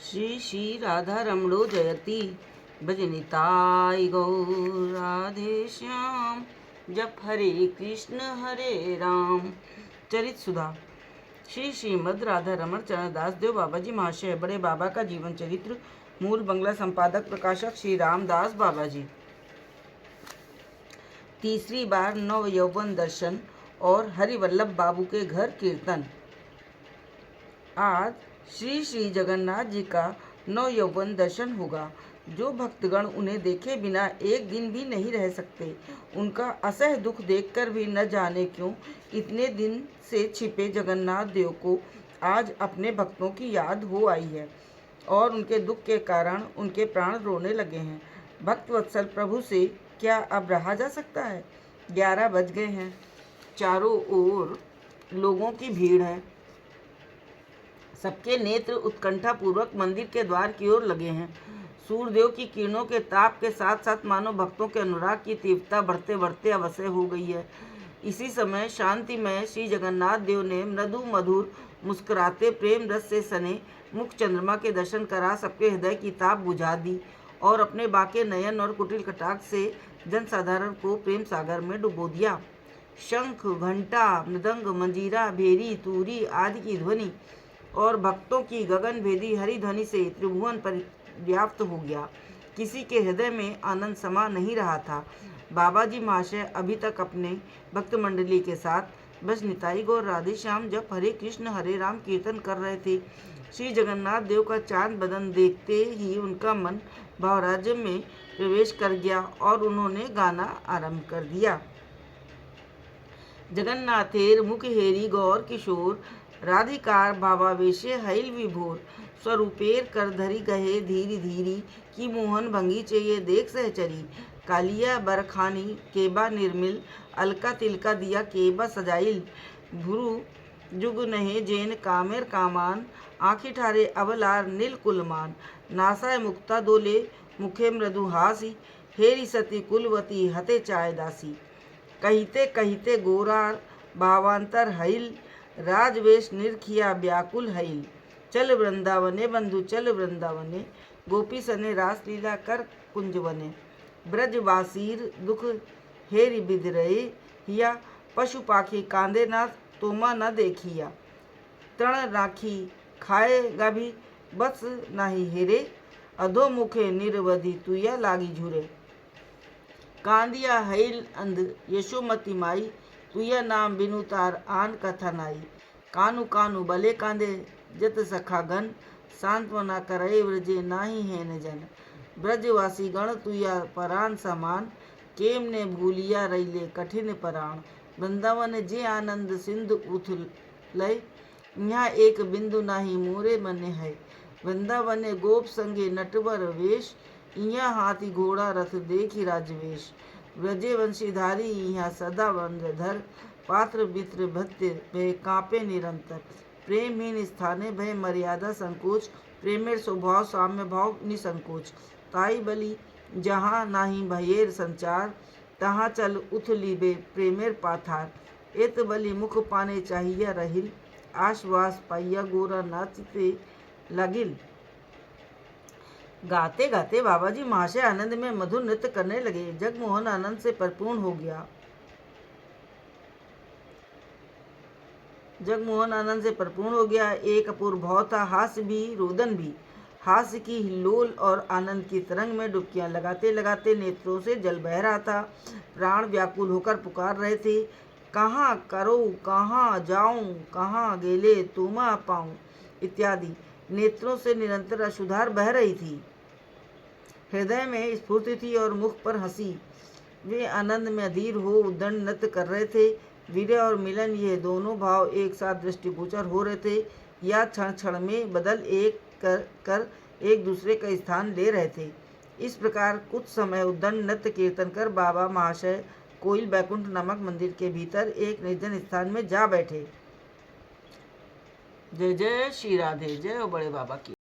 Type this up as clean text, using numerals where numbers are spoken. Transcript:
श्री श्री राधा रमणो जयति भजनिताय गौर राधे श्याम। जप हरे कृष्ण राम। चरित सुधा। श्री श्रीमद राधा रमण चरणदास देव बाबा जी महाशय बड़े बाबा का जीवन चरित्र। मूल बंगला संपादक प्रकाशक श्री रामदास बाबा जी। तीसरी बार नव यौवन दर्शन और हरिवल्लभ बाबू के घर कीर्तन। आज श्री श्री जगन्नाथ जी का नव यौवन दर्शन होगा। जो भक्तगण उन्हें देखे बिना एक दिन भी नहीं रह सकते, उनका असह दुख देखकर भी न जाने क्यों इतने दिन से छिपे जगन्नाथ देव को आज अपने भक्तों की याद हो आई है और उनके दुख के कारण उनके प्राण रोने लगे हैं। भक्त वत्सल प्रभु से क्या अब रहा जा सकता है? 11 बज गए हैं। चारों ओर लोगों की भीड़ है। सबके नेत्र उत्कंठा पूर्वक मंदिर के द्वार की ओर लगे हैं। सूर्यदेव की किरणों के ताप के साथ साथ मानो भक्तों के अनुराग की तीव्रता बढ़ते बढ़ते अवश्य हो गई है। इसी समय शांतिमय श्री जगन्नाथ देव ने मृदु मधुर मुस्कुराते प्रेम रस से सने मुख चंद्रमा के दर्शन करा सबके हृदय की ताप बुझा दी और अपने बाके नयन और कुटिल कटाक्ष से जनसाधारण को प्रेम सागर में डुबो दिया। शंख, घंटा, मृदंग, मंजीरा, भेरी, तूरी आदि की ध्वनि और भक्तों की गगन भेदी हरि ध्वनि से त्रिभुवन पर्याप्त हो गया। किसी के हृदय में आनंद समा नहीं रहा था। बाबा जी महाशय अभी तक अपने भक्त मंडली के साथ बस निताई गौर राधे श्याम जप हरे कृष्ण हरे राम कीर्तन कर रहे थे। श्री जगन्नाथ देव का चांद बदन देखते ही उनका मन भावराज्य में प्रवेश कर गया और उन्होंने गाना आरंभ कर दिया। जगन्नाथेर मुख हेरी गौर किशोर, राधिकार भावावेशे हैल विभोर, स्वरूपेर कर धरी गहे धीरी धीरी, की मोहन भंगी चेये देख सहचरी, कालिया बरखानी केबा निर्मिल, अलका तिलका दिया केबा सजाइल, भुरु जुग नहे जेन कामेर कामान, आँखी ठारे अवलार नील कुलमान, नासाय मुक्ता दोले मुखे मृदु हासी, हेरी सती कुलवती हते चाय दासी, कहिते कहिते गोरार भावांतर हईल, राजवेश निरखिया व्याकुल हईल, चल वृंदावने बंधु चल वृंदावने, गोपी सने रास लीला कर कुंजवने, ब्रजवासीर दुख हेरि बिदरये, हिया पशु पाखी कांदे ना तोमा न देखिया, तृण राखी खाए गाभी बस नाही हेरे, अधो मुखे निरवधि तुया लागी झुरे, कांदिया हईल अंध यशोमती माई, तुया नाम बिनु तार आन कथा नाई, कानु कानु बले कांदे जत सखा गण, सांत्वना करे व्रजे नाही हैन जन, ब्रजवासी गण तुया परान समान, केम ने भूलिया रैले कठिन पराण, वृंदावन जे आनंद सिंधु उथल लय, यहाँ एक बिंदु नाही मोरे मने है, वृंदावने गोप संगे नटवर वेश, यहाँ हाथी घोड़ा रथ देखी राजवेश, व्रजे वंशीधारी यहाँ सदा वंशधर, पात्र मित्र भत्य भय कांपे निरंतर, प्रेमहीन स्थाने भय मर्यादा संकोच, प्रेमेर स्वभाव साम्य भाव निसंकोच, ताई बलि जहाँ नाही भयेर संचार, तहाँ चल उथली बे प्रेमेर पाथार, एत बलि मुख पाने चाहिया रहिल, आश्वास पाइया गोरा नाचते लगिल। गाते गाते बाबा जी महाशय आनंद में मधुर नृत्य करने लगे। जगमोहन आनंद से परिपूर्ण हो गया। जगमोहन आनंद से परिपूर्ण हो गया। एक अपूर्व भाव था, हास्य भी रोदन भी। हास्य की हिल्लोल और आनंद की तरंग में डुबकियां लगाते लगाते नेत्रों से जल बह रहा था। प्राण व्याकुल होकर पुकार रहे थे, कहाँ करो कहाँ जाऊं, कहाँ गेले तुमा पाऊं इत्यादि। नेत्रों से निरंतर अश्रुधार बह रही थी। हृदय में स्फूर्ति थी और मुख पर हंसी। वे आनंद में अधीर हो उद्दंड नृत्य कर रहे थे। वीर्य और मिलन ये दोनों भाव एक साथ दृष्टिगोचर हो रहे थे या क्षण क्षण में बदल एक कर एक दूसरे का स्थान ले रहे थे। इस प्रकार कुछ समय उद्दंड नृत्य कीर्तन कर बाबा महाशय कोइल बैकुंठ नामक मंदिर के भीतर एक निर्जन स्थान में जा बैठे। जय जय श्री राधे। जय बड़े बाबा की।